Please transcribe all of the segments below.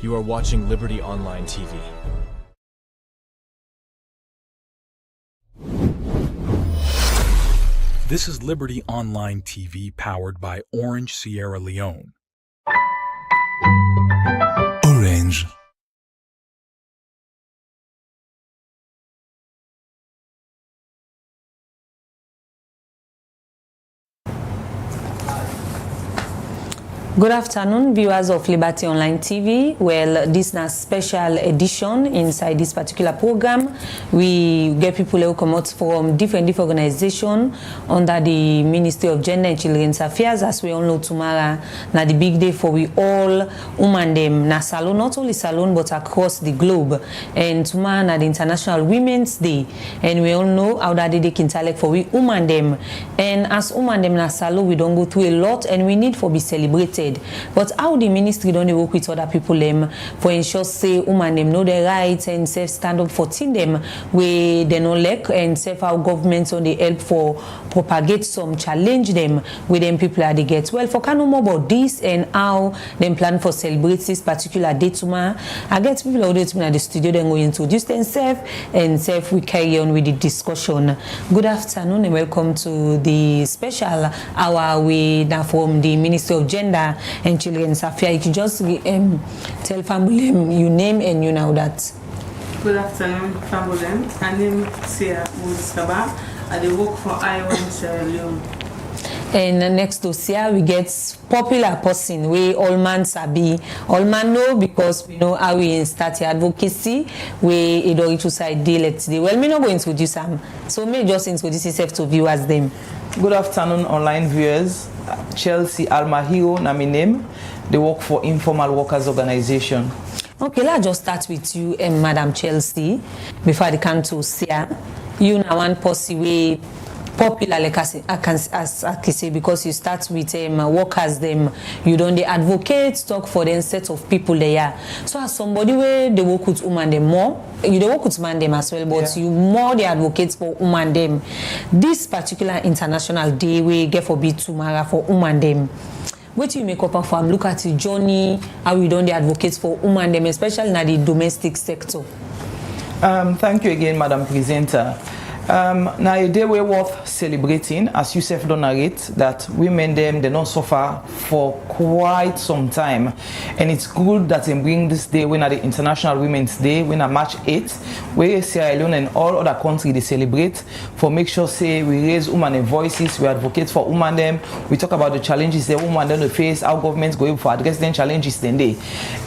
You are watching Liberty Online TV. This is Liberty Online TV powered by Orange Sierra Leone. Orange. Good afternoon, viewers of Liberty Online TV. Well, this is a special edition inside this particular program. We get people who come out from different organizations under the Ministry of Gender and Children's Affairs. As we all know, tomorrow na the big day for we all women them na salon, not only salon but across the globe. And tomorrow na the International Women's Day. And we all know how that they can tell for we women them. And as women them na salon, we don't go through a lot and we need for be celebrated. But how the ministry don't work with other people them for ensure say women them know their rights and self stand up for team them where they no like and self our governments on the help for propagate some challenge them with them people are they get well for can know more about this and how them plan for celebrate this particular day tomorrow. I get people out there at the studio then go introduce themselves and self we carry on with the discussion. Good afternoon and welcome to the special hour we now from the Ministry of Gender and Children's Affairs. You just tell family you name and you know that. Good afternoon, family. My name is Sia Mouskaba. I work for IOM Sierra Leone. And next to Sia, we get popular person we all man sabi, all man know because we know how we start advocacy. We idori to side day let's day. Well, me not going to introduce him, so me just introduce yourself to viewers them. Good afternoon, online viewers. Chelsea Almahiro, na my name. They work for Informal Workers Organization. Okay, let's just start with you, Madam Chelsea, before I come to Sia. You now one person way popular, like I can say, because you start with workers them, you don't they advocate, talk for them set of people there. So as somebody where they work with women them more, you don't work with man them as well, but you more the advocates for women them. This particular international day we get for bit tomorrow for women them. What do you make up from? Look at the journey, how we don't the advocates for women them, especially in the domestic sector. Thank you again, Madam Presenter. Now a day we're worth celebrating, as you self don't narrate, that women them they don't suffer for quite some time, and it's good that they bring this day when at the International Women's Day, when at March 8th, where Sierra Leone and all other countries they celebrate for make sure say we raise women voices, we advocate for women them, we talk about the challenges the women don't face, how governments going for address them challenges then day,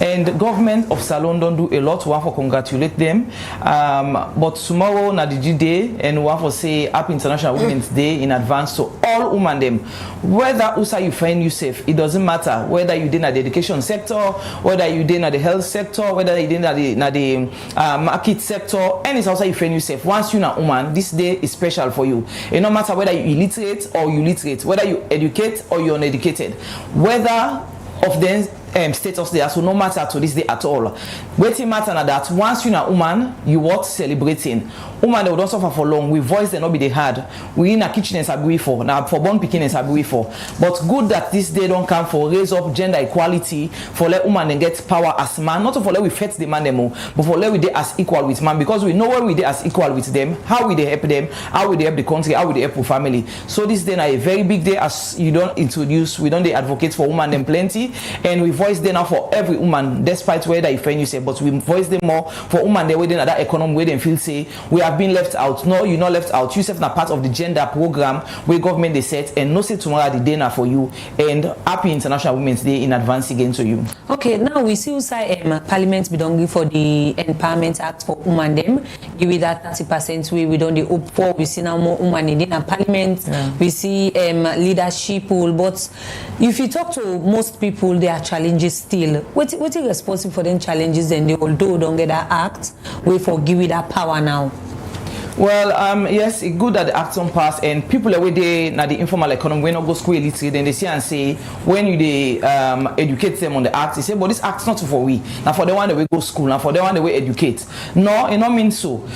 and the government of Salon don't do a lot. We want to congratulate them, but tomorrow na the day. And we want to say Happy International Women's Day in advance to all women them. Whether also you find yourself, it doesn't matter whether you did in the education sector, whether you did in the health sector, whether you did in the market sector, any also you find yourself. Once you're a woman, this day is special for you. It no matter whether you illiterate or you literate, whether you educate or you're uneducated, whether of them status there, so no matter to this day at all. Waiting matter na that once you're a woman, you want celebrating. Woman they don't suffer for long. We voice they not be the hard. We in a kitchen is agree for. Now for born picking is agree for. But good that this day don't come for raise up gender equality, for let woman and get power as man. Not for let we fight the man them more, but for let we dey as equal with man, because we know where we dey as equal with them, how we dey help them, how we dey help the country, how we dey help the family. So this day na a very big day, as you don't introduce, we don't dey advocate for woman them plenty, and we voice them now for every woman, despite whether you find you say, but we voice them more for woman they within that economy where they feel say we have been left out. No, you're not left out. You self na part of the gender program where government they set, and no say tomorrow the day now for you, and Happy International Women's Day in advance again to you. Okay, now we see say Parliament be done for the Empowerment Act for women them. Give it that 30% we don't the hope for. We see now more women in Parliament. Yeah. We see leadership role, but if you talk to most people, there are challenges still. What is responsible for them challenges, and they although don't get that act, we forgive it that power now. Well, yes, it's good that the act on pass, and people away there now the informal economy when not go school illiterate, then they see and say when you they educate them on the act, they say, but this act's not for we. Now for the one that we go school, now for the one that we educate. No, it not mean so.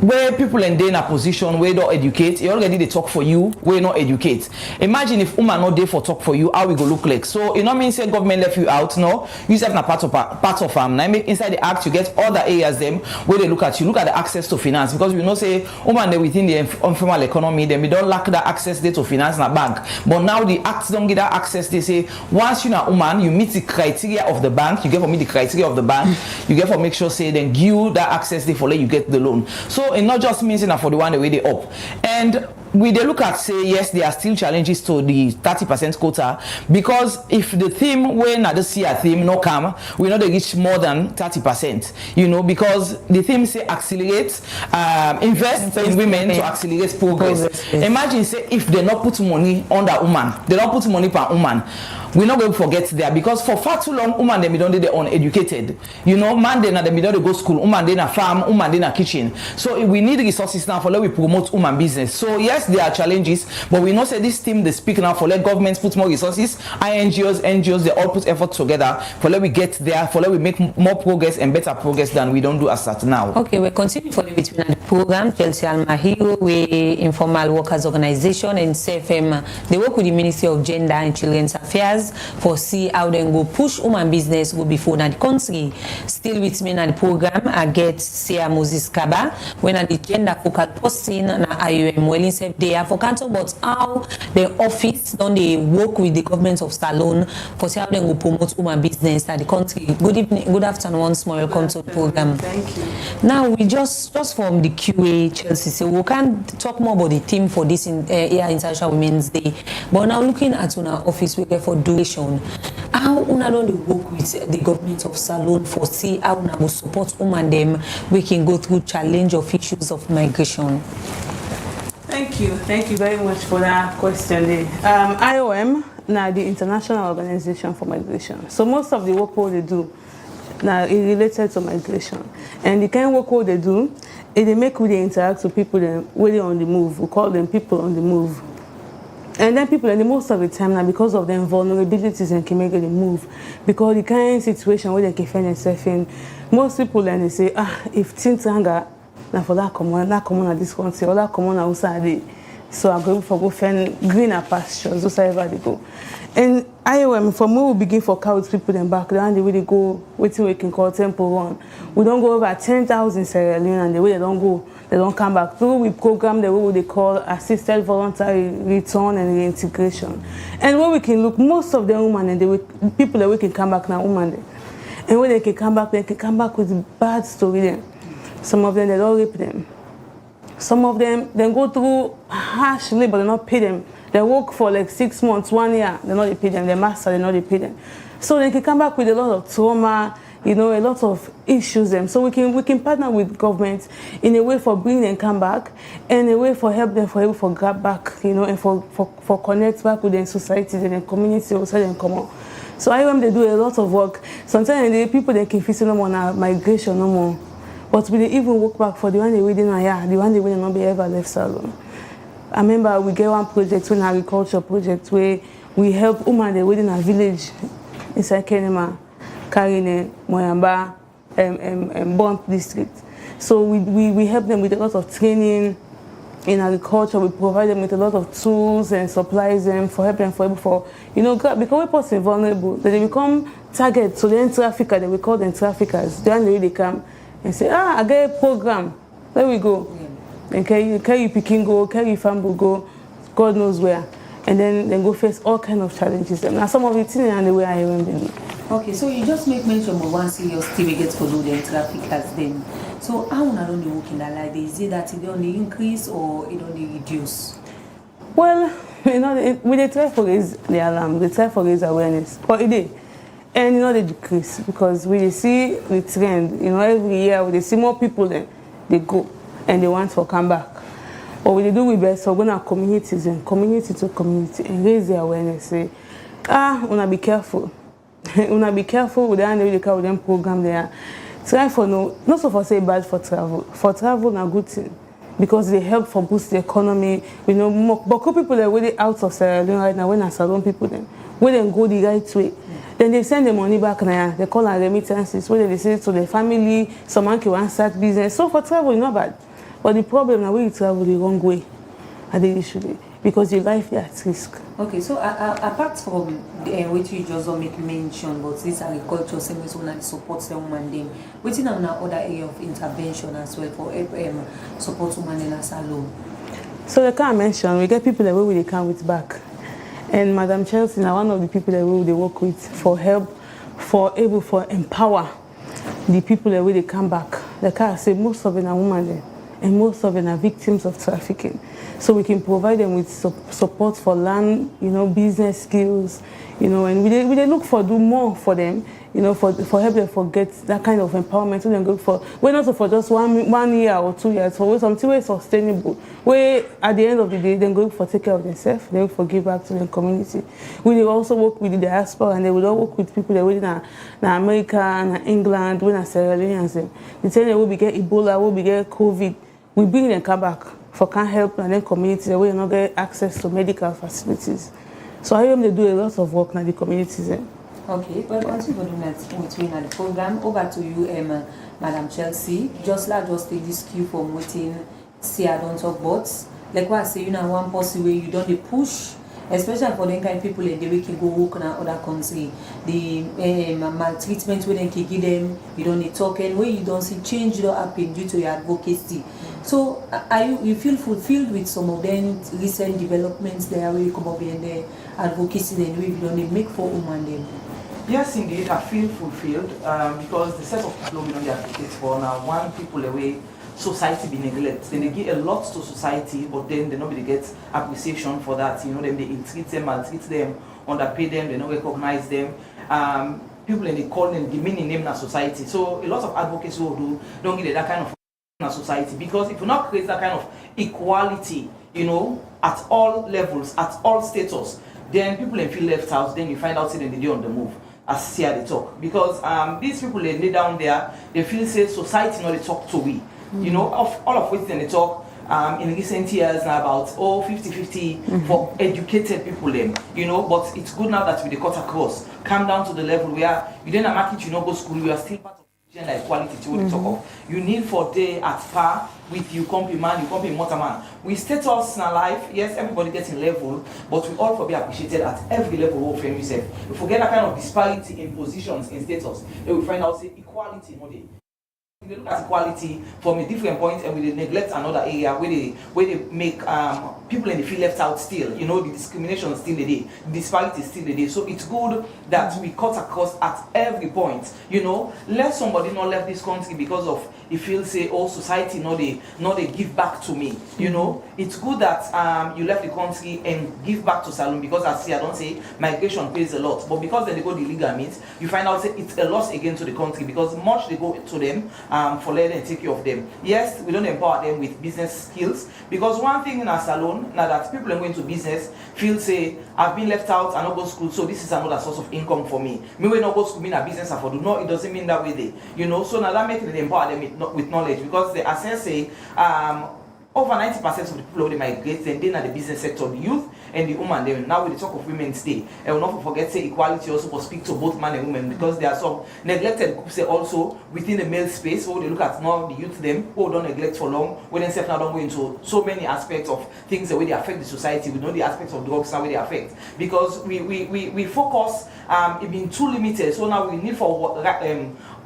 where people in a position where don't educate, you already they talk for you, where not educate. Imagine if woman not there for talk for you, how we go look like. So you know mean say government left you out, no? You have na part of now make inside the act you get other areas them where they look at you, look at the access to finance, because we know say woman they within the informal economy, then we don't lack that access there to finance in a bank. But now the acts don't get that access. They say once you're a woman, you meet the criteria of the bank, you get for me the criteria of the bank, you get for make sure say then give you that access there for let you get the loan. So it not just means for the one the way they up. And we they look at say yes, there are still challenges to the 30% quota, because if the theme when at this year theme no come, we know they reach more than 30%. You know, because the theme say accelerate, invest in women to accelerate progress. Imagine say if they not put money on that woman, they don't put money per woman. We're not going to forget there, because for far too long, woman they don't they uneducated. You know, man they na they don't go school, woman they na farm, woman they na kitchen. So we need resources now for let we promote woman business. So yes, there are challenges, but we know say this team they speak now for let governments put more resources, NGOs they all put effort together for let we get there, for let we make more progress and better progress than we don't do as at now. Okay, we continue for between the program. Chelsea Almahiro, we informal workers organization and CFM. They work with the Ministry of Gender and Children's Affairs for see how they go push woman business go before na the country. Still with me na the program, I get Sia Moses Kaba when at the gender focal posting na IOM well self there for council, but how the office don't they work with the government of Salone for see how they go promote woman business at the country. Good evening, good afternoon once more, welcome to the program. Thank you. Now we just from the QA Chelsea, so we can talk more about the theme for this here International Women's Day, but now looking at our office we get for duration, how una don't work with the government of Salone for see how una will support women them we can go through challenge of issues of migration. Thank you very much for that question. IOM now the International Organization for Migration. So most of the work what they do now is related to migration, and the kind of work what they do is they make they interact with people them really on the move. We call them people on the move. And then people, and most of the time now, because of them vulnerabilities and can make them move, because the kind of situation where they can find themselves in, most people then they say, if things anger, now for that common at this country, or that common outside, so I go for go find greener pastures, whatever they go. And IOM, from where we begin for cows, people them back, then the way they go, what we can call temple run. We don't go over 10,000 Sierra Leone, and the way they don't go, they don't come back. Through we program the way they call assisted voluntary return and reintegration. And where we can look, most of the women and the people that we can come back now, women. And when they can come back with bad story. Then some of them they don't rape them. Some of them they go through harsh labor, they not pay them. They work for like 6 months, 1 year, they not pay them. They master, they not pay them. So they can come back with a lot of trauma, you know, a lot of issues them. So we can partner with government in a way for bring them come back, and a way for help them for grab back, you know, and for connect back with their societies and their community also them come on. So IOM they do a lot of work. Sometimes the people they can feel no more now migration no more. But we they even work back for the one they within a year, the one they will not be ever left Salone. I remember we get one project, an agriculture project, where we help women within a village inside Kenema, Karine, Moyamba, Bont district. So we help them with a lot of training in agriculture. We provide them with a lot of tools and supplies them for help them for you know, because we person vulnerable, that they become target. So then traffickers, we call them traffickers. Then they come and say, I get a program. There we go. And carry picking go, carry family go, God knows where. And then go face all kind of challenges. Now some of it in the way I remember. Okay, so you just make mention of one serious TV gets followed the traffickers then. So how not only working that like they say that it only increase or it only reduce? Well, you know, we try for raise the alarm, they try for raise awareness. But it is. And you know they decrease because we see the trend, you know, every year we see more people then they go and they want to come back. What we do with best, so we're going to communities and community to community and raise the awareness. Say, wanna be careful. Wanna be careful with the program there. Try for not so for say bad for travel. For travel, a good thing because they help for boost the economy. You know, more, but people that are really out of Sierra Leone right now, when I Salone people them, when they go the right way. Then they send the money back now. They call our remittances. Where they say to their family, someone can start business. So for travel, not bad. But the problem now, we travel the wrong way at the issue because your life is at risk. Okay, so apart from what you just make mention, but this agriculture service one supports the woman them, within another area of intervention as well for support women in as alone. So like I mentioned, we get people that we really come with back. And Madam Chelsea now one of the people that we work with for help, for empower the people that they come back. Like I say, most of them are women there, and most of them are victims of trafficking. So we can provide them with support for land, business skills, and we they look for do more for them, for help them forget that kind of empowerment. So they go for we're not for just 1 year or 2 years, for something way sustainable. Where at the end of the day, they go for take care of themselves, they will for give back to their community. We will also work with the diaspora, and they will all work with people that in America and England, when Sierra Leoneans them. They tell them we get Ebola, we get COVID, we bring them come back for can help and then communities that we not get access to medical facilities. So I am they do a lot of work in the communities. Okay, well, once you go do that between the program, over to you, Madam Chelsea. Just take this cue from waiting, see I don't talk bots. Like what I say, one possible way you don't push, especially for them kind of people in the way can go work in other country. The maltreatment when they can give them, you don't need talking, where you don't see change don't happen due to your advocacy. So you feel fulfilled with some of them recent developments there where you come up in the advocacy and we don't make for women them? Yes, indeed, I feel fulfilled because the set of people we don't advocate for now, one people away, society be neglected. Then they give a lot to society, but then nobody gets appreciation for that. Them they ill-treat them, maltreat them, underpay them, they don't recognize them. People and they call them demeaning name in society. So a lot of advocates who don't get that kind of society, because if you not create that kind of equality, at all levels, at all status, then people feel left out. Then you find out that they're on the move, as here they talk, because these people they lay down there, they feel say society not they talk to we, all of which then they talk in recent years now about 50-50 for educated people them, but it's good now that we cut across, come down to the level where you didn't market, go school, you are still part of gender equality to what we talk of. You need for day at par with you company man, you company motor man. We status in our life, yes, everybody gets in level, but we all for be appreciated at every level of yourself. We forget that kind of disparity in positions, in status, then we find out say equality no day. We look at equality from a different point and we neglect another area where they make people in the field left out still. The discrimination is still the day, the disparity is still the day. So it's good that we cut across at every point. Let somebody not left this country because of he feels say, society not they give back to me. It's good that you left the country and give back to Salone, because I don't say migration pays a lot, but because then they go the legal means, you find out say it's a loss again to the country because much they go to them for letting them take care of them. Yes, we don't empower them with business skills, because one thing in our salon now that people are going to business feel say I've been left out and not go to school, so this is another source of income for me. Me when not go to school mean a business I for do. No, it doesn't mean that way they, so now that makes them empower them with knowledge, because the assess say over 90% of the people who they migrate, then they're in the business sector, the youth and the woman. Then now with the talk of Women's Day, and we'll not forget say equality also will speak to both man and women, because there are some neglected groups also within the male space who they look at now the youth them who don't neglect for long, when themselves now don't go into so many aspects of things the way they affect the society. We know the aspects of drugs now way they affect, because we focus it being too limited. So now we need for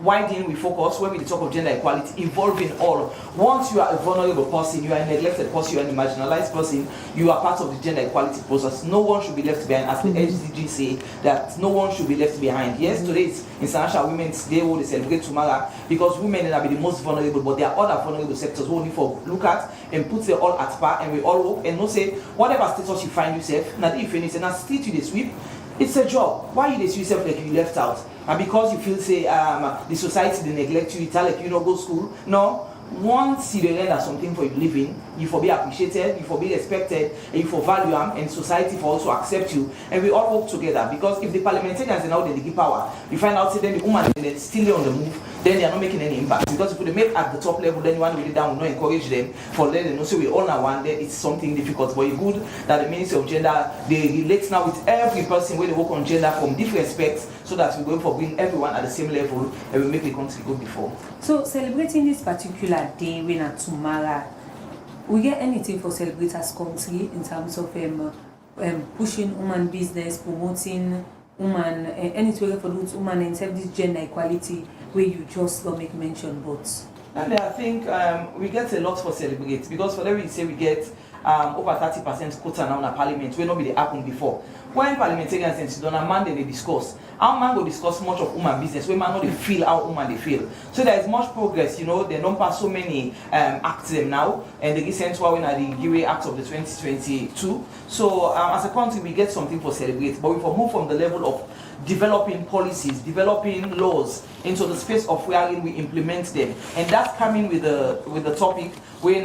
widening we focus when we talk of gender equality, involving all. Once you are a vulnerable person, you are a neglected person, you are a marginalized person, you are part of the gender equality process. No one should be left behind, as the HDG say that no one should be left behind. Yes, today is International Women's Day, who they celebrate tomorrow, because women are the most vulnerable, but there are other vulnerable sectors who we need for look at and put them all at par, and we all work and not say whatever status you find yourself, now if you finish and now still to the sweep. It's a job. Why you see yourself like you left out? And because you feel say the society they neglect you, you tell like you don't go to school. No. Once you learn that something for you living, you for be appreciated, you for be respected, and you for value them, and society for also accept you, and we all work together. Because if the parliamentarians are now they give power, you find out then the woman is still on the move, then they are not making any impact. Because if they make at the top level, then you want to really down, will not encourage them for letting them know. So we all now one day it's something difficult, but it's good that the Ministry of Gender they relate now with every person where they work on gender from different aspects, so that we're going for bring everyone at the same level and we make the country go before. So celebrating this particular day when at tomorrow, we get anything for Celebrate as country in terms of pushing woman business, promoting woman, anything for those women and serve this gender equality where you just don't make mention, but. And I think we get a lot for Celebrate, because for them we say we get over 30% quota now in parliament, where nobody happened before. When parliamentarians and sit on a man, they discuss. Our man will discuss much of woman business, where man know they feel how woman they feel. So there is much progress, you know, they don't pass so many acts them now, and they get sent to when the Gateway Act of the 2022. So as a country, we get something for Celebrate, but we move from the level of developing policies, developing laws into the space of wherein we implement them, and that's coming with the topic when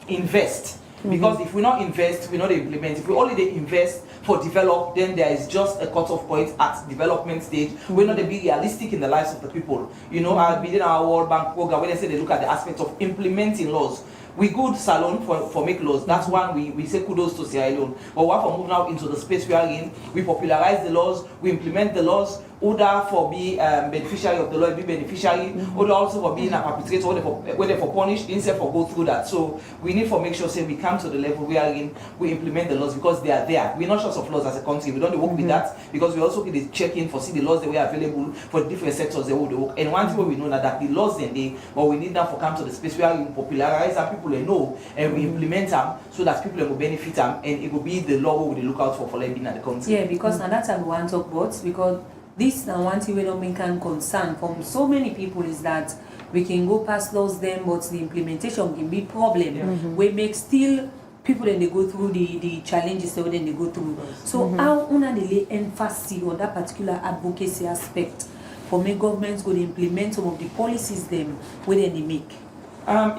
invest. Because if we not invest, we not implement. If we only invest for develop, then there is just a cutoff point at development stage. We're not to be realistic in the lives of the people. You know, within our World Bank program, when they say they look at the aspect of implementing laws. We good salon for make laws. That's one we say kudos to Sierra Leone. But what for move now into the space we are in, we popularize the laws, we implement the laws. Order for be beneficiary of the law, be beneficiary. Order also for being a perpetrator, whether for punished, instead for go through that. So we need for make sure say we come to the level we are in, we implement the laws because they are there. We're not short of laws as a country. We don't work with that because we also get check in for see the laws that were available for different sectors they work. And one thing we know that the laws then they, but we need them for come to the space where we popularize and people they know and we implement them so that people will benefit them and it will be the law we look out for being at the country. Yeah, because now that's what we want to talk about because this now one thing we don't make concern from so many people is that we can go past laws them, but the implementation can be problem. We make still people then they go through the challenges that then they go through. So how una they lay emphasis on that particular advocacy aspect for make governments go to implement some of the policies them where then they make?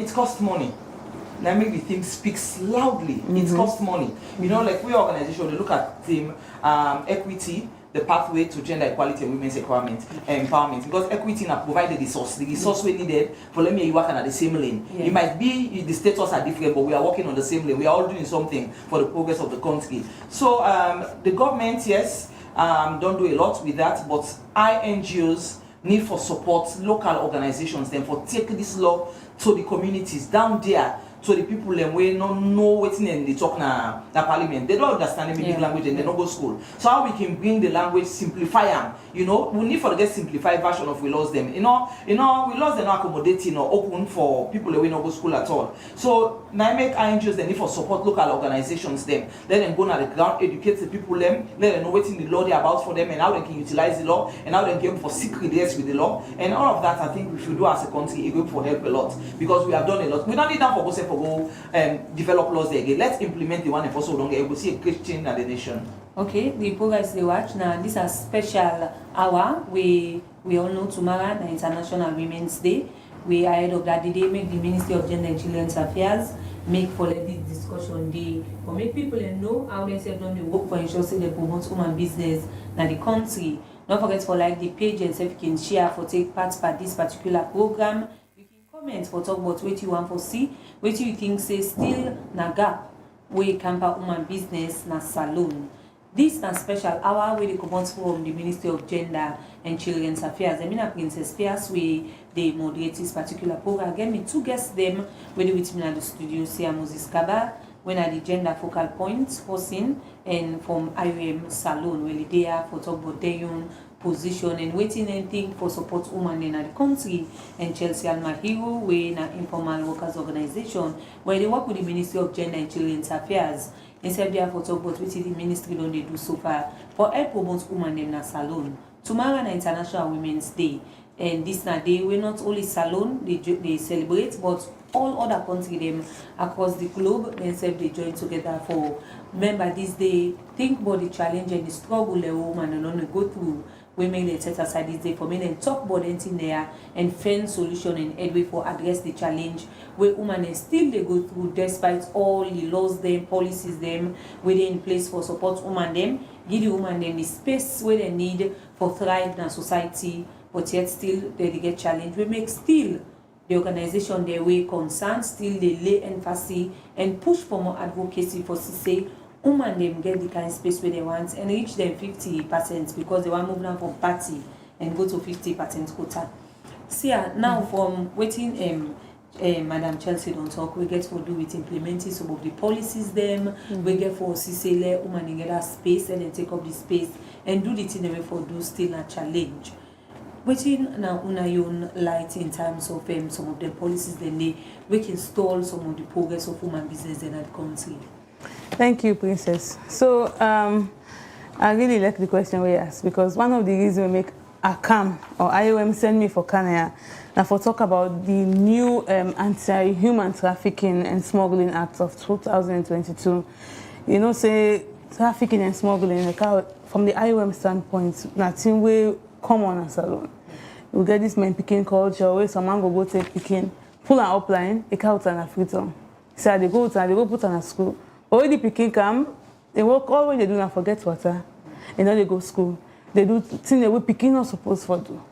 It costs money. Now make the thing speaks loudly. It costs money. You know, like we organization, they look at theme equity, the pathway to gender equality and women's empowerment. Because equity now provide the resource we needed for let me you work at the same lane. Yeah. It might be the status are different, but we are working on the same lane. We are all doing something for the progress of the country. So the government, yes, don't do a lot with that, but NGOs need for support, local organizations, then for take this law to the communities down there. So the people them we don't know what's in they talk na parliament. They don't understand the big language and they don't go school. So how we can bring the language, simplify them. You know, we need for the get simplified version of we lost them. You know, we lost them not accommodating or open for people that we don't go school at all. So now make NGOs they need for support local organizations them. Let them go on the ground, educate the people them, let them know what's in the law they about for them and how they can utilize the law and how they can for secret yes with the law. And all of that I think we should do as a country it will for help a lot because we have done a lot. We don't need that for go develop laws there again. Let's implement the one and also don't get able to see a great change in the nation. Okay, the progress they watch now. This is a special hour. We all know tomorrow, the International Women's Day. We ahead of that the day make the Ministry of Gender and Children's Affairs make for this discussion day for make people know how they say done the work for ensure they promote women business in the country. Don't forget for like the page and if you can share for take part by this particular program. Comments for talk about what you want to see, what you think say still na gap where camper woman business na salon. This na special hour where they come out from the Ministry of Gender and Children's Affairs. I mean a Princess Pierce where they moderate this particular program. Again, me two guests them where they with me at the studio, say Moses Kaba, when at the gender focal points person and from IOM Salon where they are for talk about their own position and waiting anything for support women in the country and Chelsea Almahiro where na informal workers organization where they work with the Ministry of Gender and Children's Affairs. Instead they for talk about what the ministry don't they do so far for help promote women in a salon. Tomorrow na International Women's Day and this na day we not only salon they celebrate but all other countries them across the globe themselves they join together for remember this day think about the challenge and the struggle the woman and only go through. We make them set aside this day for me and talk about anything there and find solution and headway for address the challenge where women still they go through despite all the laws them, policies them, where they in place for support women them, give the women them the space where they need for thrive in society, but yet still they get challenged. We make still the organization their way concerned, still they lay emphasis and push for more advocacy for say women them get the kind of space where they want and reach them 50% because they want to move now from party and go to 50% quota. See now from waiting Madam Chelsea don't talk, we get for do with implementing some of the policies them, we get for say let woman get that space and then take up the space and do the thing that we for do still a challenge. Waiting now una own light in terms of some of the policies then we can stall some of the progress of woman business in that country. Thank you, Princess. So I really like the question we asked because one of the reasons we make ACAM or IOM send me for Canada now for talk about the new Anti-Human Trafficking and Smuggling Act of 2022. You know, say trafficking and smuggling from the IOM standpoint, nothing will come on us alone. We get this man picking culture where some man go take picking, pull an upline, a cow and a freezer. So they go put on a school. Already picking come, they work all when they do not forget water. And now they go school. They do things they will picking not supposed to do.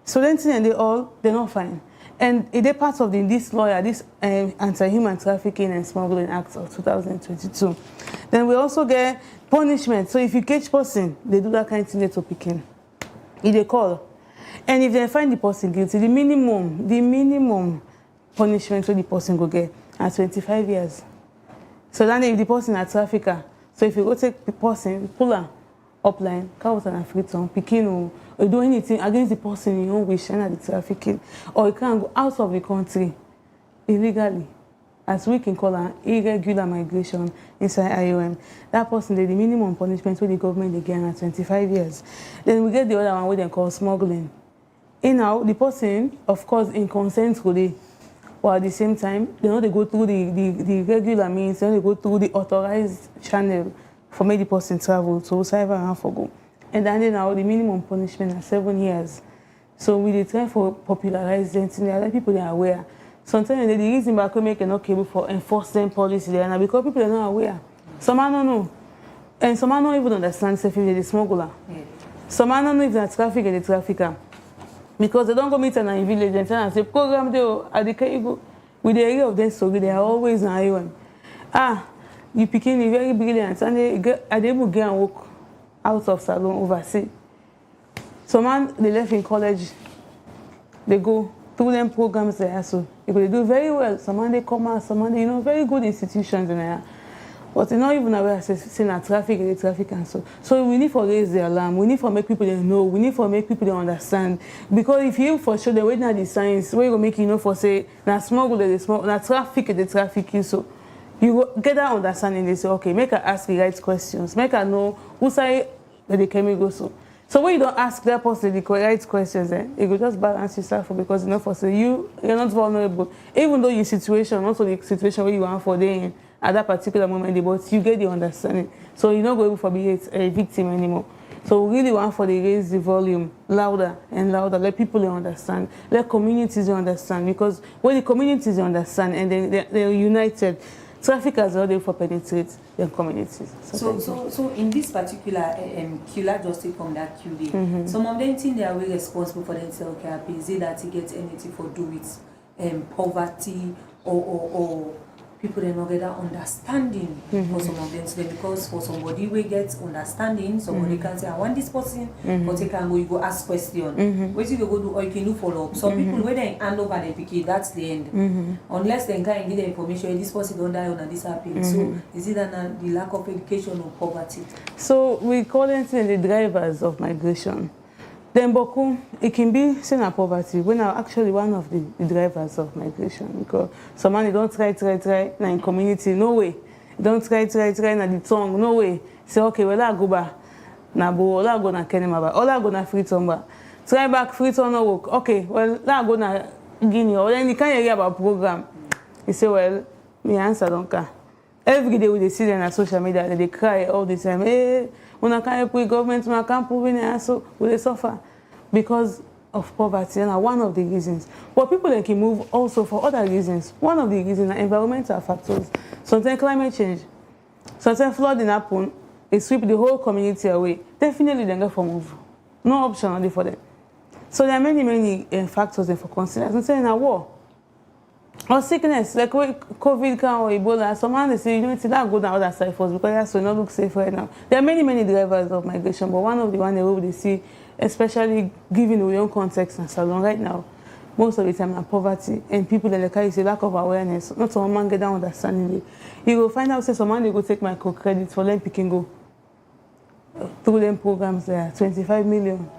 So then they're not fine. And it is part of this lawyer, this Anti-Human Trafficking and Smuggling Act of 2022. Then we also get punishment. So if you catch person, they do that kind of thing to picking. If they call. And if they find the person guilty, the minimum punishment for the person go get are 25 years. So then if the person is a trafficker, so if you go take the person, pull her upline, carry out an freezer, picking or do anything against the person you don't wish and the trafficking, or you can go out of the country illegally, as we can call an irregular migration inside IOM. That person, the minimum punishment for the government they get at 25 years. Then we get the other one what they call smuggling. Now the person, of course, in consent today, or at the same time, they go through the regular means, they go through the authorized channel for make the person travel to cyber and for go. And then now the minimum punishment is 7 years. So we try for popularize them, let people they are aware. Sometimes the reason back we make not able for enforcing policy there now because people are not aware. Some don't know. And some don't even understand if they're the smuggler. Yeah. Some don't know if they're traffic and the trafficker. Because they don't go meet in a village and say, program there at the Kaigo. With the area of them story, they are always in Iwan. You picking the very brilliant and they able to get and walk out of salon overseas. Some man they left in college, they go through them programs there, so if they do very well, some man they come out, some man they, very good institutions in there. But they're not even aware saying that traffic and the traffic and so. So we need to raise the alarm, we need to make people they know, we need to make people they understand. Because if you for sure they wait now the science, where you make you know for say na smuggle they smuggle, na traffic and the trafficking, so you get that understanding, they say, okay, make her ask the right questions, make her know who say that they can go so. So when you don't ask that person the right questions, it will just balance yourself because you know for say you're not vulnerable. Even though your situation, also the situation where you are for them at that particular moment, but you get the understanding. So you're not going to be a victim anymore. So we really want for the raise the volume louder and louder. Let people understand. Let communities understand. Because when the communities understand and they're united, traffickers are able to penetrate their communities. So in this particular killer justice from that QD, some of them think they are really responsible for themselves. Is it that he gets anything for do with poverty or people they not get that understanding for some of them today, because for somebody we get understanding, somebody can say I want this person, but they can go, you go ask question. What you go do, or you can do follow up. Some people when they hand over the picket, that's the end. Unless they can give the information, this person don't die or this happen. So is it that the lack of education or poverty? So we call them the drivers of migration. Then Boku, it can be seen as poverty when are actually one of the drivers of migration, because some man don't try now in community, no way. Don't try na the tongue, no way. Say okay, well I go back. Na bo, I go na Kenema, all I go na Freetown. Try back Freetown no work. Okay, well I go na Guinea, or then you can't hear about program. You say, well, my answer don't care. Every day we they see them on social media, they cry all the time. Hey, when I can't put government, when I can't prove it, so we they suffer because of poverty, and one of the reasons. But people they can move also for other reasons. One of the reasons are environmental factors. Sometimes climate change, sometimes flooding happen, it sweep the whole community away. Definitely they go for move. No option only for them. So there are many factors for consider. Sometimes in a war. Or sickness, like COVID or Ebola, someone they say you don't see that go down other side first because that's so not look safe right now. There are many drivers of migration, but one of the ones they see, especially given the young context and salon right now, most of the time, and poverty, and people in the car is a lack of awareness. Not some man get down understanding it. You will find out, say, some man they go take microcredit for them picking go through them programs there, 25 million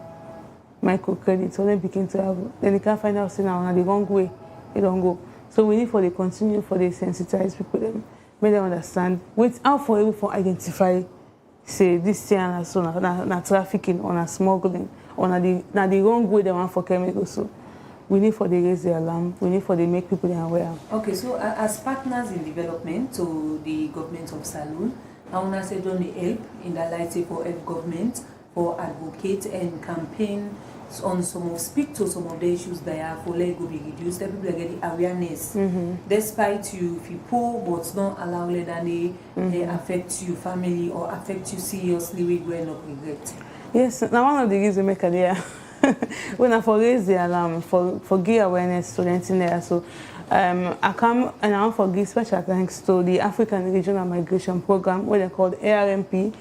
microcredit for them picking to have. Then they can't find out, say, now the wrong way, they don't go. So we need for the continue for the sensitize people, them, make them understand. Wait out for able for identify, say, this thing and so na trafficking or na smuggling or na the wrong way they want for chemicals. So we need for the raise the alarm. We need for the make people aware. Okay, so as partners in development to the government of Salone, I want to say don't help in the light for help government for advocate and campaign on speak to some of the issues that are for let go be reduced. People are getting awareness. Despite you, if you poor but don't allow let they affect your family or affect you seriously, we go end up regret. Yes, now one of the reasons we make a there when I for raise the alarm for give awareness to the there. So I come and I want to give special thanks to the African Regional Migration Program, what they call ARMP,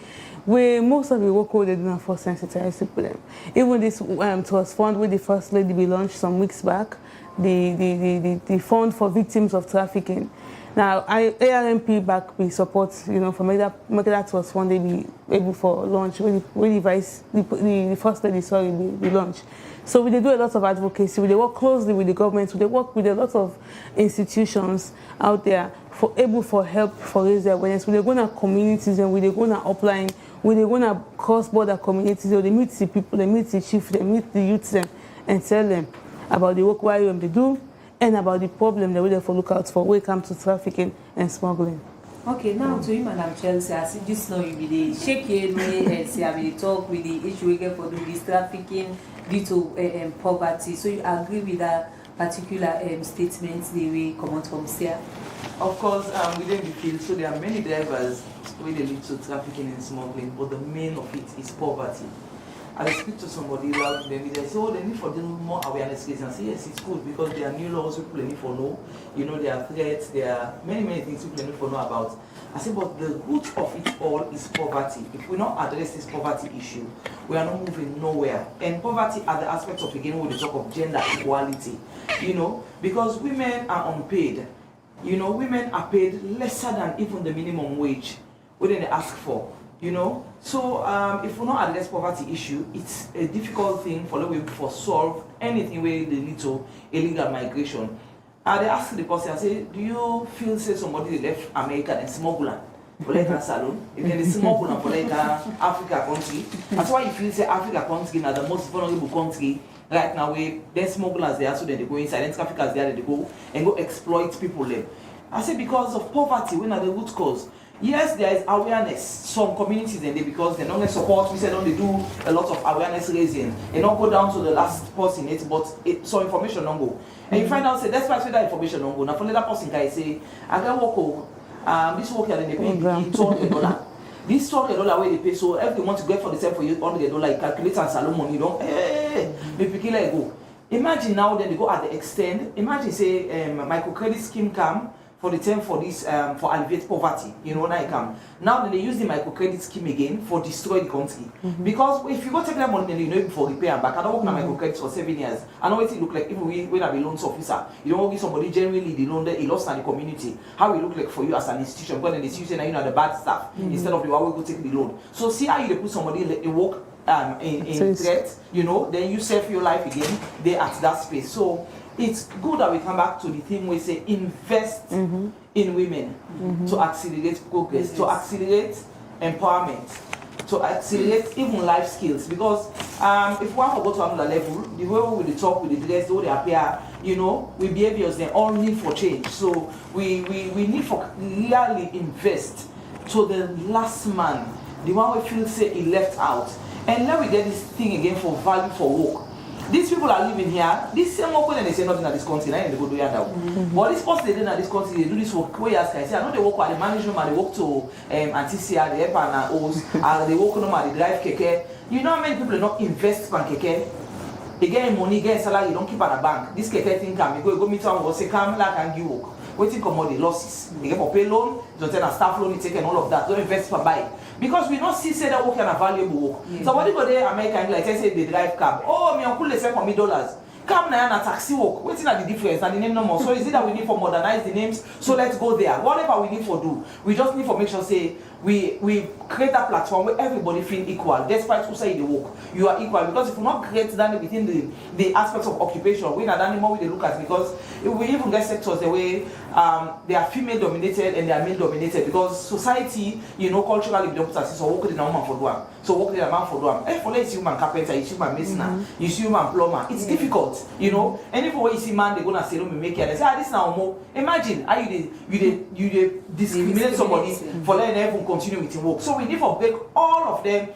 where most of the work they do for sensitize people. Even this trust fund with the First Lady we launched some weeks back, the fund for victims of trafficking. Now, ARMP back we support, for make that trust fund they be able for launch when the First Lady we launch. So we do a lot of advocacy. We work closely with the government. We work with a lot of institutions out there for able for help for raise the awareness. We go to communities and we go to upline. We go to cross-border communities. They meet the people, they meet the chief, they meet the youths and tell them about the work they do and about the problem that we have to look out for when it comes to trafficking and smuggling. Okay, now to you, Madam Chelsea, I see just now you be the shake your way and say I will talk with the issue we get for this trafficking due to poverty. So you agree with that particular statement they will come out from here? Of course, within the field, so there are many drivers where they lead to trafficking and smuggling, but the main of it is poverty. I speak to somebody loud, maybe they say, oh, they need for them more awareness cases. And say, yes, it's good because there are new laws people need for know. There are threats, there are many things people need for know about. I say, but the root of it all is poverty. If we don't address this poverty issue, we are not moving nowhere. And poverty are the aspects of, again, when we talk of gender equality, because women are unpaid. Women are paid lesser than even the minimum wage, what they ask for. So if we not address poverty issue, it's a difficult thing for the way for solve anything where they lead to illegal migration. And they ask the person, I say, do you feel say somebody left America and smuggler for like a Salone? If they smuggler for like Africa country, that's why you feel say Africa country now the most vulnerable country right now where there's smugglers there, so that they go inside, and traffickers there, they go and go exploit people there. I say because of poverty, when are the root cause? Yes, there is awareness. Some communities and they because they don't support. We say don't they do a lot of awareness raising. They don't go down to the last person it, but some information don't go. And you find out say that's why that information don't go. Now for that person guy say, I can walk over. This work here they pay $200. This $200 where they pay, so every month you get for the same for you $100, you calculate and Salone money, you don't go. Imagine now then they go at the extent. Imagine say microcredit scheme come for the term for this for alleviate poverty, now then they use the microcredit scheme again for destroy the country. Because if you go take that money then you for repair and back. I don't work on microcredit for 7 years. I know what it look like even when I be loans officer. You don't give somebody generally the loan that he lost in the community. How it look like for you as an institution, because the institution are the bad stuff instead of the one we go take the loan. So see how you put somebody in work in threat, then you save your life again, they at that space. So it's good that we come back to the theme we say invest in women to accelerate progress, to accelerate empowerment, to accelerate even life skills. Because if one go to another level, the way we talk, with the dress, the way they appear, we behaviors, they all need for change. So we need for really invest to the last man, the one we feel say he left out. And then we get this thing again for value for work. These people are living here, this same work when they say nothing at this country, and they go do it now. But this person they do at this country, they do this work where I say, I know they work at the management, they work to Anticia, the help and O's, and they work on the drive keke. You know how many people do not invest in keke? They get money, get salary, you don't keep at a bank. This keke thing come, you go meet someone, say, come like and give work. Waiting come all the losses. They get for pay loan, don't tell a staff loan, you take and all of that. Don't invest for buy. Because we don't see say that work and a valuable work. So what do you go there American like say they drive cab. Oh, my uncle they sell for me $. Come now and taxi work. What's the difference? And the name no more. So is it that we need to modernize the names? So let's go there. Whatever we need to do, we just need to make sure say we create a platform where everybody feel equal, despite who say they work. You are equal, because if we not create that within the aspects of occupation, we not anymore we look at, because if we even get sectors the way they are female dominated and they are male dominated, because society, you know, culturally we don't put us so work in a woman for one, so work in a man for one. If for it's human carpenter, it's human masoner, it's human plumber. It's difficult, you know. And if you see man, they're gonna say, "Don't make it." They say, "This now more." Imagine how you discriminate somebody for letting them continue with work. So we need to break all of them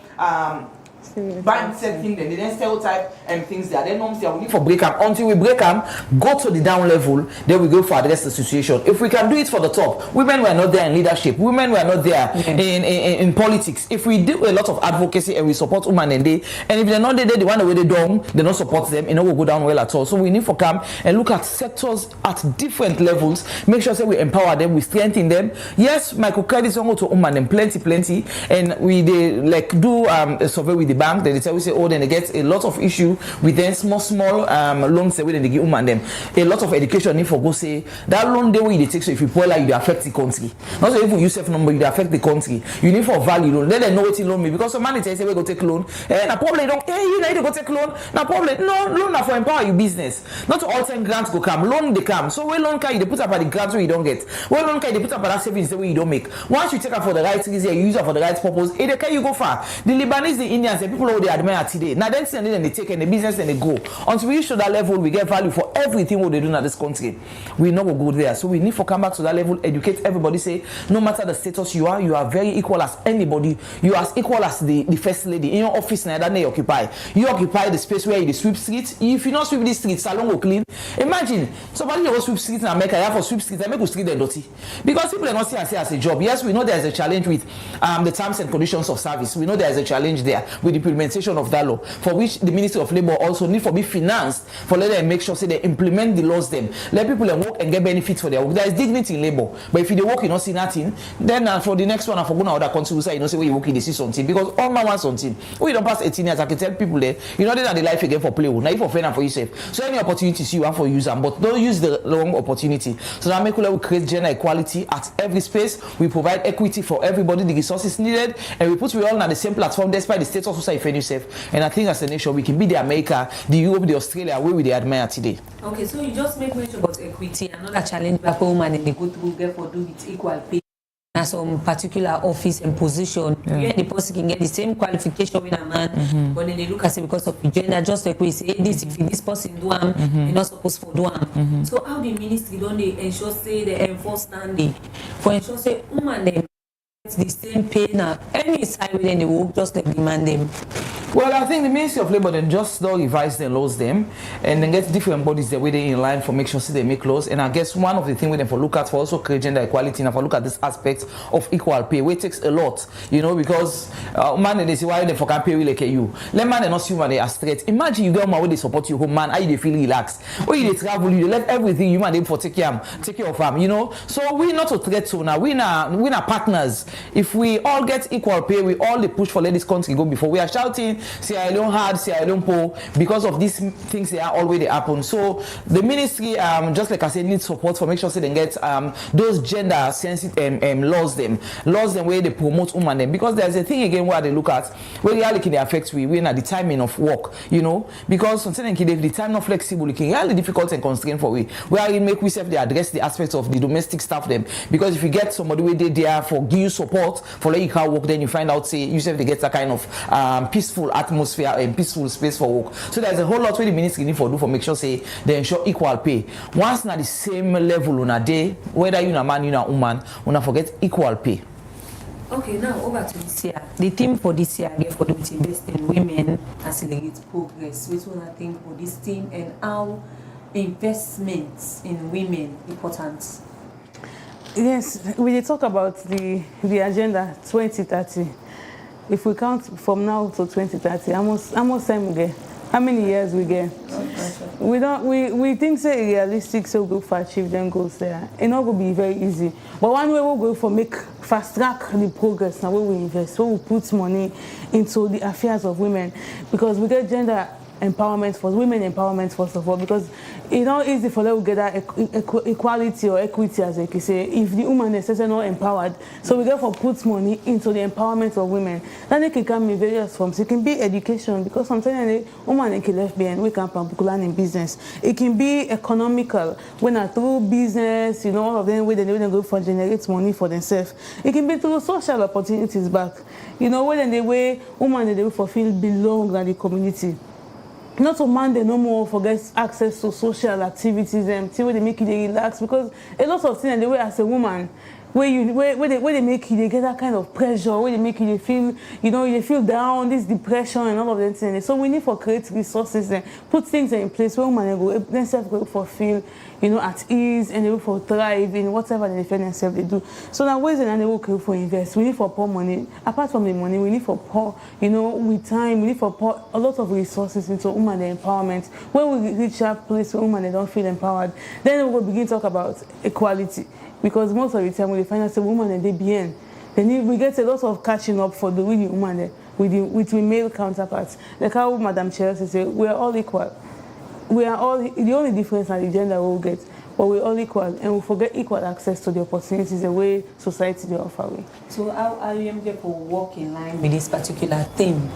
mindset thing, then they then stereotype and things there. Then norms there. We need to break them. Until we break them, go to the down level, then we go for address the situation. If we can do it for the top, women were not there in leadership, women were not there in politics. If we do a lot of advocacy and we support women and if they're not there, the one the way they don't, they don't support them, it will go down well at all. So we need to come and look at sectors at different levels, make sure that we empower them, we strengthen them. Yes, microcredits don't go to women and plenty, and we do a survey with the bank, then they tell we say, oh, then they get a lot of issue with them small loans that they give them. A lot of education need for go say that loan they will they take, so if you pull like you affect the country. Not so even use self number, you affect the country. You need for value loan. Let them know what you loan me, because some man say we go take loan. Na probably don't you need to go take loan. Na probably no loan na for empower your business. Not all 10 grants go come. Loan they come. So when loan can you put up at the grants where you don't get. When loan can you put up at that savings the way you don't make. Once you take it for the right reason, you use it for the right purpose, it can you go far. The Lebanese, the Indians, the people who they admire today. Now then they take and the business and they go. Until we reach to that level, we get value for everything what they do in this country. We know we go there. So we need to come back to that level, educate everybody, say no matter the status you are very equal as anybody. You are as equal as the first lady in your office now that they occupy. You occupy the space where you sweep streets. If you not sweep these streets, salon will clean. Imagine somebody who sweep streets in America, you have to sweep streets, I make a street and dirty. Because people are not seeing it as a job. Yes, we know there is a challenge with the terms and conditions of service. We know there is a challenge there with the implementation of that law, for which the Ministry of Labour also need to be financed for let them make sure say they implement the laws them. Let people work and get benefits for their work. There is dignity in labor. But if you work, you don't see nothing, then for the next one, for going to other country, you don't say where you work, you see something. Because all man wants something. When you don't pass 18 years, I can tell people there, you're not in the life again for play. Now you for friend and for yourself. So any opportunities you have for use them, but don't use the wrong opportunity. So that make we create gender equality at every space. We provide equity for everybody, the resources needed, and we put we all on the same platform despite the status of society for yourself. And I think as a nation, we can be the America, the Europe, the Australia, where we admire today. Okay, so you just make mention about equity. Another challenge back home and they go to get for do with equal pay. And some particular office and position, where the person can get the same qualification with a man, but then they look at it because of the gender, just like we say, this if this person do they're not supposed to do So how the ministry don't they ensure say they enforce standing for ensure say woman them the same pay now any side within the work, just like demand them? Well, I think the Ministry of Labour then just revise them, laws them, and then get different bodies that way they in line for make sure they make laws. And I guess one of the things we then for look at for also create gender equality and for look at this aspect of equal pay, which takes a lot, you know, because man they say why they for can pay like you. Let man they not see man they are straight. Imagine you get man where they support you home man, how you feel relaxed. When you travel, you let everything you man they for take care of them, you know. So we not a threat to now. We are partners. If we all get equal pay, we all the push for let this country go before. We are shouting Sierra Leone hard, Sierra Leone poor, because of these things they are always they happen. So the ministry, just like I said, needs support for make sure they get those gender sensitive laws them where they promote women them. Because there's a thing again where they look at where reality they affect we at the timing of work, you know, because something if the time not flexible, it can really difficult and constrained for we. Where it make we self they address the aspects of the domestic staff them. Because if you get somebody where they there for give you support for let you can work, then you find out say you self they get that kind of peaceful atmosphere and peaceful space for work. So there's a whole lot where the ministry need for do for make sure say they ensure equal pay. Once na the same level on a day, whether you a man, you a woman, we not forget equal pay. Okay, now over to this year. The theme for this year again for them to invest in women accelerate progress. Which one I think for this theme and how investments in women important? Yes, we did talk about the agenda 2030. If we count from now to 2030, almost time we get. How many years we get? We think say realistic, so we'll go for achieve them goals there. It's not going to be very easy. But one way we'll go for make fast track the progress now where we invest, where we put money into the affairs of women, because we get gender empowerment first, women empowerment first of all, because it's not easy for them to get that equality or equity, as they can say, if the woman is not empowered. So we therefore put money into the empowerment of women. Then it can come in various forms. It can be education, because sometimes the woman can left behind, we can particularly in business. It can be economical, when through business, you know, all of them where they go for generate money for themselves. It can be through social opportunities back. You know, when the way women they fulfill belong in the community. Not to man they no more forget access to social activities and where they make you relax, because a lot of things the way as a woman where they make you they get that kind of pressure, where they make you they feel, you know, you feel down, this depression and all of that things. So we need for create resources and put things in place where women go themselves go fulfill, you know, at ease, and they will for thrive in whatever they defend themselves they do. So now ways and they will go for invest. We need for pour money. Apart from the money, we need for pour, you know, with time, we need for pour a lot of resources into women empowerment. When we reach that place where women they don't feel empowered, then we will begin to talk about equality. Because most of the time when we find out a woman and they be we get a lot of catching up for the really woman with the male counterparts. Like how Madam Chelsea said, we are all equal. We are all, the only difference is the gender we'll get, but we're all equal, and we forget equal access to the opportunities the way society they offer. So how IOM for work in line with this particular theme?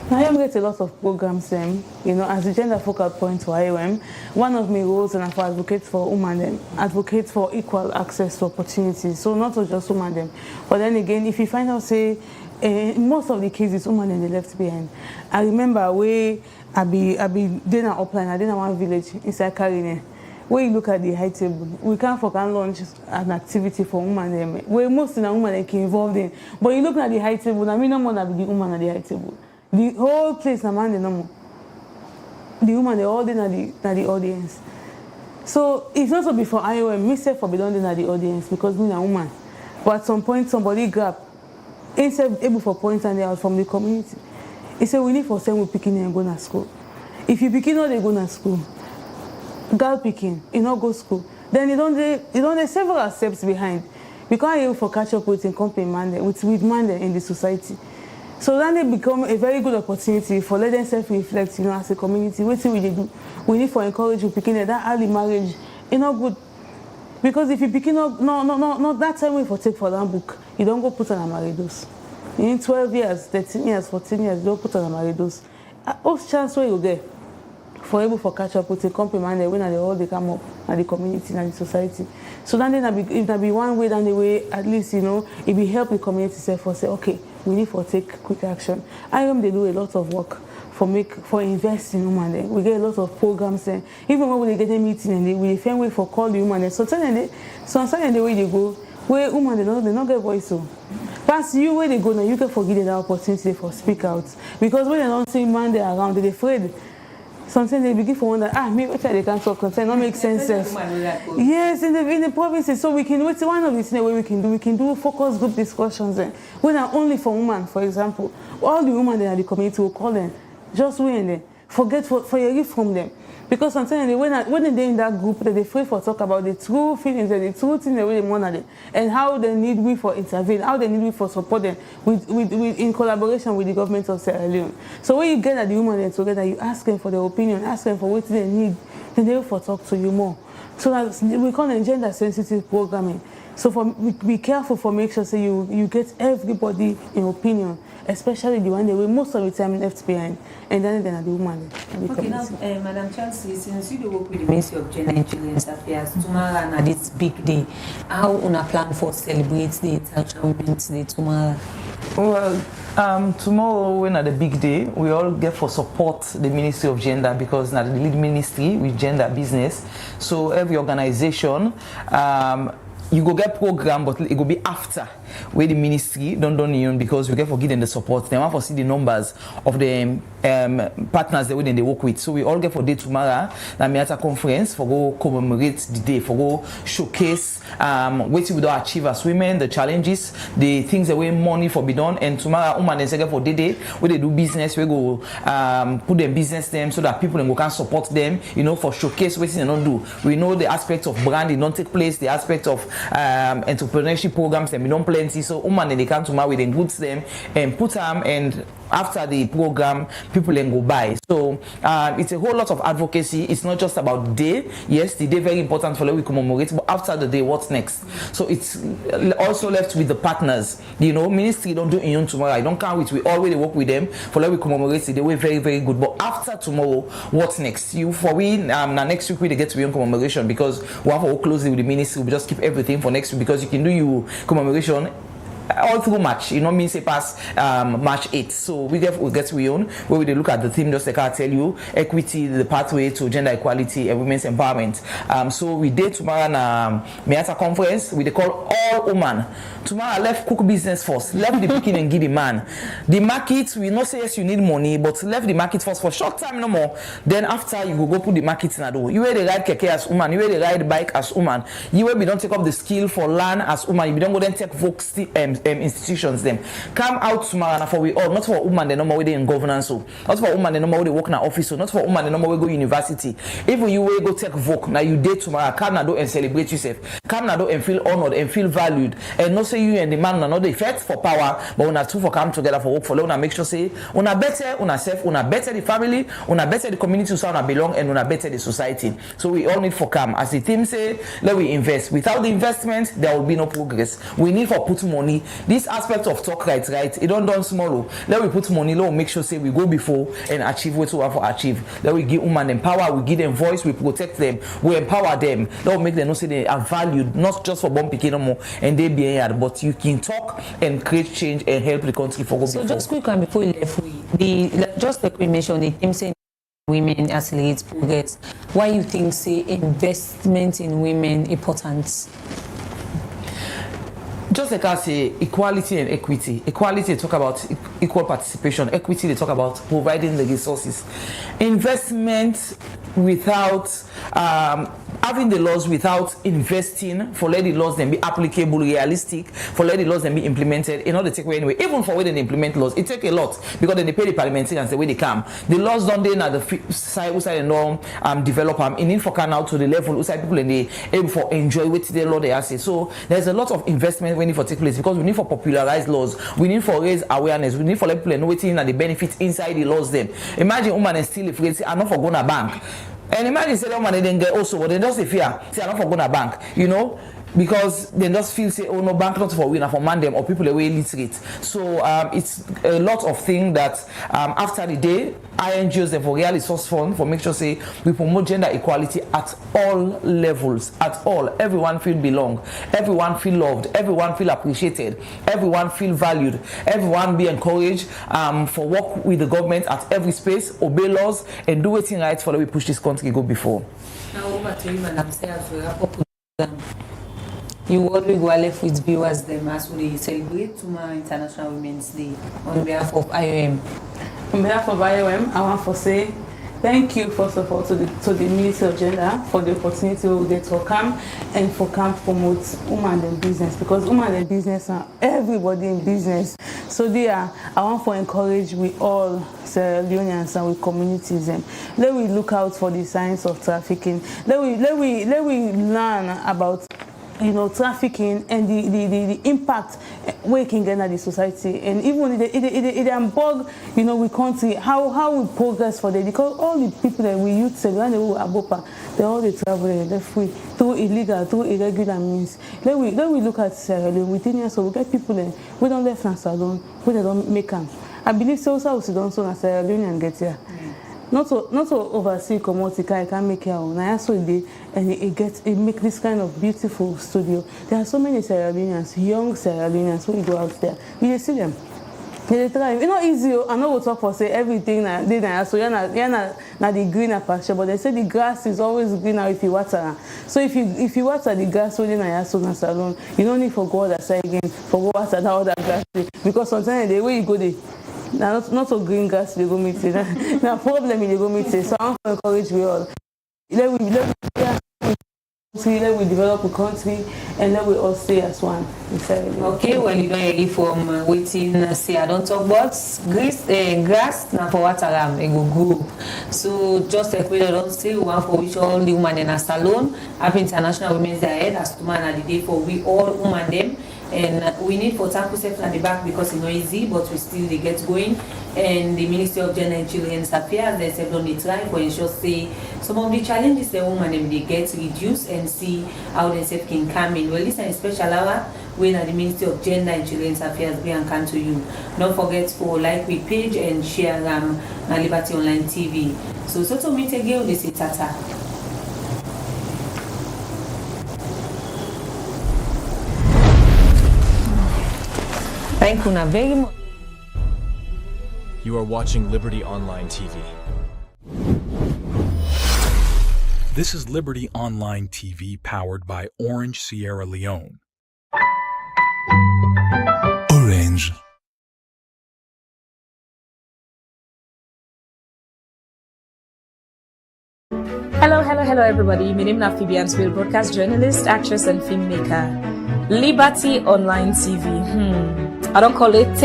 IOM gets a lot of programs, you know, as a gender focal point for IOM. One of my roles and I advocate for women, advocate for equal access to opportunities. So not just women, but then again, if you find out, say, in most of the cases, women they left behind. I remember where I be dinner upline, I did one village inside Karine. Where you look at the high table, we can't launch an activity for women where most of the women can involved in. But you look at the high table, I mean no more than the woman at the high table. The whole place, the man, no more. The woman, they all in at the audience. So it's also before IOM, myself for belonging at the audience because we're a woman. But at some point, somebody grab, instead able for points and they out from the community. He said we need for same with picking and going to school. If you picking or they go to school, girl picking, you not go to school, then you don't several steps behind. We can't able for catch up with and company man with man in the society. So then they become a very good opportunity for let them self-reflect, you know, as a community. What do we do? We need for encourage you picking that early marriage. It's not good. Because if you picking up, no, that time we for take for that book, you don't go put on a maridos. In 12 years, 13 years, 14 years, you don't put on a maridos. What's chance where you get for able for catch up with a company man when they all they come up at the community and the society. So then if there be one way, then the way at least, you know, it will help the community self for say, okay, we need for take quick action. IOM they do a lot of work for investing in women. We get a lot of programs and even when we get a meeting and we find way for call the women. So sometimes the way they go, where women they not get voice so. Pass you where they go now, you can forget that opportunity for speak out. Because when they don't see man they around, they're afraid. Sometimes they begin to wonder, maybe they can't talk, sometimes not make sense. Yes, in the provinces. So we can, what's one of the things we can do focus group discussions. When are only for women, for example. All the women in the community will call them. Just wait and forget for your gift from them. Because sometimes when they're in that group, they're free for talk about the true feelings and the true things they really want them and how they need we for intervene, how they need we for support them with in collaboration with the government of Sierra Leone. So when you get at the women together, you ask them for their opinion, ask them for what they need, then they will for talk to you more. So that we call it gender sensitive programming. So be careful for make sure say you get everybody in opinion, especially the one that we most of the time left behind, and then the woman. Okay, now, Madam Chelsea, since you work with the Ministry of Gender and Children's Affairs, tomorrow and this big day, how una plan for celebrate the International Women's Day tomorrow? Well, tomorrow when at the big day, we all get for support the Ministry of Gender because now the lead ministry with gender business. So every organization. You go get program, but it will be after where the ministry don't because we get for giving the support. They want to see the numbers of the partners that they work with. So we all get for day tomorrow. That me at a conference for go commemorate the day, for go showcase what we do achieve as women, the challenges, the things that we money for be done. And tomorrow, woman is for day where they do business. We go put their business them so that people can support them. You know, for showcase what they don't do. We know the aspect of branding don't take place. The aspect of entrepreneurship programs and we don't plenty. So woman they come tomorrow with the goods them and put them and after the program, people then go by. So it's a whole lot of advocacy. It's not just about the day. Yes, the day very important for we commemorate, but after the day, what's next? So it's also left with the partners. You know, ministry don't do Iyon tomorrow. I don't count with, we already work with them for we commemorate the day. We're very, very good. But after tomorrow, what's next? Next week we get to Iyon commemoration, because we have to work closely with the ministry. We just keep everything for next week, because you can do your commemoration all through March, you know, means say past March 8th. So we get to Iyon, where we look at the theme, just like I tell you, equity, the pathway to gender equality and women's empowerment. So we did tomorrow na Miata conference, we call all women. Tomorrow left cook business first, left the picking and give the man. The market, we not say yes you need money, but left the market first for short time no more. Then after you go put the market in a door. You will the ride keke as woman, you will the ride bike as woman. You will be don't take up the skill for land as woman, you don't go then take folks institutions them. Come out tomorrow for we all, not for women the number way in governance, so not for women the number way they work in office, so not for women the number way go university. If you will go take vote, now you date tomorrow, come now do and celebrate yourself. Come now do and feel honored and feel valued. And not say you and the man are not the effect for power, but una two for come together for work for una make sure say una better una self, una better the family, una better the community so una belong, and una better the society. So we all need for come. As the team say, let we invest. Without the investment, there will be no progress. We need for put money. This aspect of talk right, it don't done small. Let we put money, let we make sure say we go before and achieve what we have to achieve. Let we give women empower, we give them voice, we protect them, we empower them. Let we make them know say they are valued, not just for one picking no more and they be here, but you can talk and create change and help the country for go before. So just quick one before we left, just like we mentioned, the team saying women accelerate progress. Why you think say investment in women important? Just like I say, equality and equity. Equality, they talk about equal participation. Equity, they talk about providing the resources. Investment without having the laws, without investing for let the laws then be applicable, realistic, for let the laws then be implemented in order to take away anyway. Even for when they implement laws, it takes a lot, because then they pay the parliamentarians the way they come. The laws don't then at the side and norm develop them in for can out to the level outside people and they able for enjoy what the law they are say. So there's a lot of investment we need for take place, because we need for popularize laws, we need for raise awareness, we need for let people know what the benefits inside the laws them. Imagine woman and still if say I'm not for going to bank. And imagine say that woman they didn't get also, but they just say fear, say I'm not for going to bank, you know, because they just feel say oh no, bank not for winner for man them or people away illiterate. So it's a lot of things that after the day INGOs them for really source fund for make sure say we promote gender equality at all levels, at all. Everyone feel belong, everyone feel loved, everyone feel appreciated, everyone feel valued, everyone be encouraged for work with the government at every space, obey laws and do everything right for that we push this country go before. Now over to you, Madam Sarah, to wrap up you what we go left with viewers them as we celebrate tomorrow International Women's Day on behalf of IOM. On behalf of IOM, I want to say thank you first of all to the Ministry of Gender for the opportunity we get to come and for come promote women in business, because women in business are everybody in business. So there, I want to encourage we all Sierra Leoneans and with communities them. Let we look out for the signs of trafficking. Let we learn about trafficking and the impact we can get at the society, and even it bug we country how we progress for them, because all the people that we youth say when they were Abopa, they all they travel they're free through illegal, through irregular means. Let we look at Sierra Leone within here, so we get people there we don't let France alone, we don't make them. I believe so we don't so Sierra Leone get here. Not to oversee commodity, I can make your own. I also did, and it make this kind of beautiful studio. There are so many Sierra Leoneans, young Sierra Leoneans, when you go out there, you see them. They try. It's not easy. I know we talk for say everything they so you're not the greener pasture, but they say the grass is always greener if you water. So if you water the grass within a salon, you don't need for go that side again for go water that other grass, because sometimes the way you go there. Now, not so green grass they go meet it. Now problem they go meet it. So I want to encourage we all. Let we develop a country and let we all stay as one. Okay, well you don't hear from waiting say I don't talk about grass now for water it go grow. So just like we don't say we want for which all the women in a salon, happy International Women's Day ahead as tomorrow the day for we all women them. And we need for tackle self at the back because it's not easy, but we still they get going. And the Ministry of Gender and Children's Affairs, they said on the try for ensure say some of the challenges the woman they get reduced and see how they self can come in. Well, this is a special hour when the Ministry of Gender and Children's Affairs bring and come to you. Don't forget for like we page and share Liberty Online TV. So to meet again, they say tata. Thank you very much. You are watching Liberty Online TV. This is Liberty Online TV powered by Orange Sierra Leone. Orange. Hello everybody. My name is Phoebe Answell, broadcast journalist, actress and filmmaker. Liberty Online TV. I don't call it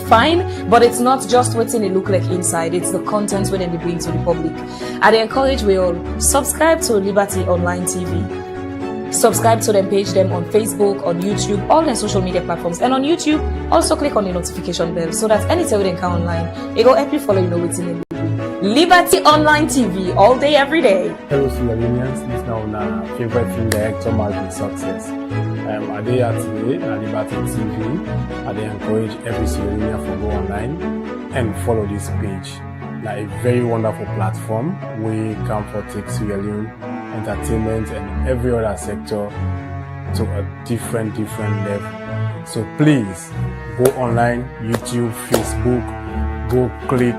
fine, but it's not just what's in it look like inside. It's the content when they bring to the public. I encourage we all subscribe to Liberty Online TV. Subscribe to them, page them on Facebook, on YouTube, all their social media platforms. And on YouTube, also click on the notification bell so that anytime we come online, it will help you follow what's in it. Liberty Online TV, all day, every day. Hello, Sierra Leoneans. This is now my favorite film director, Marvin Success. I dey here today at Liberty TV. I dey encourage every Sierra Leonean to go online and follow this page. Like a very wonderful platform we can for take Sierra Leone entertainment and every other sector to a different level. So please go online, YouTube, Facebook, go click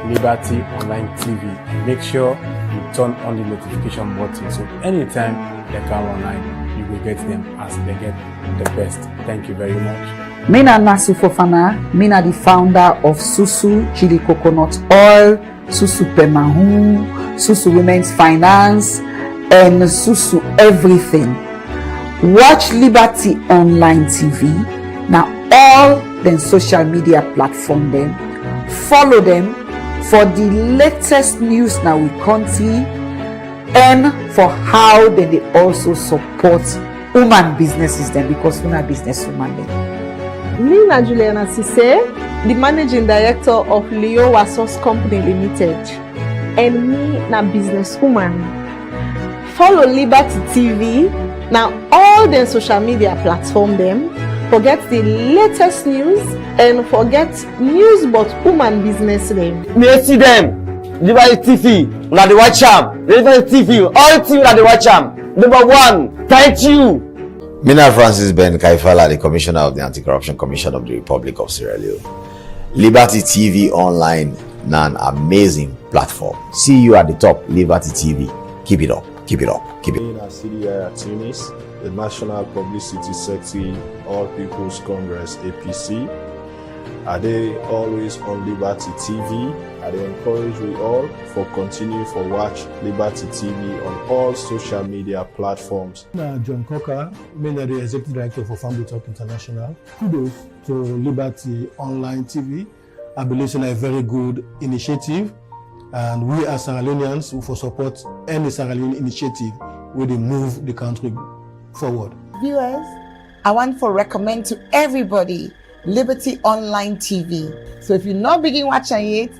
Liberty Online TV and make sure you turn on the notification button so anytime they come online you will get them as they get the best. Thank you very much. Mina Nasu Fofana, Mina the founder of Susu Chili Coconut Oil, Susu Pemahu, Susu Women's Finance, and Susu Everything. Watch Liberty Online TV. Now all the social media platform them. Follow them for the latest news now we country and for how they also support woman businesses then because we're not business woman then. Me na Juliana Sise, the managing director of Leo Wasos Company Limited, and me na businesswoman. Follow Liberty TV now all the social media platform them. Forget the latest news and forget news about woman business name. Me see them. Liberty TV, na the watch am. Liberty TV, all TV na the watch am. Number one, thank you. Mina Francis Ben Kaifala, the Commissioner of the Anti-Corruption Commission of the Republic of Sierra Leone. Liberty TV Online, an amazing platform. See you at the top, Liberty TV. Keep it up, keep it up, keep it up. CDI Tunis, the National Publicity Secretary, All People's Congress, APC. Are they always on Liberty TV? I encourage we all for continue for watch Liberty TV on all social media platforms. John Coker, the Executive Director for Family Talk International. Kudos to Liberty Online TV. I believe it's a very good initiative, and we as Sierra Leoneans will support any Sierra Leone initiative where they move the country forward. Viewers, I want to recommend to everybody Liberty Online TV. So if you're not begin watching it,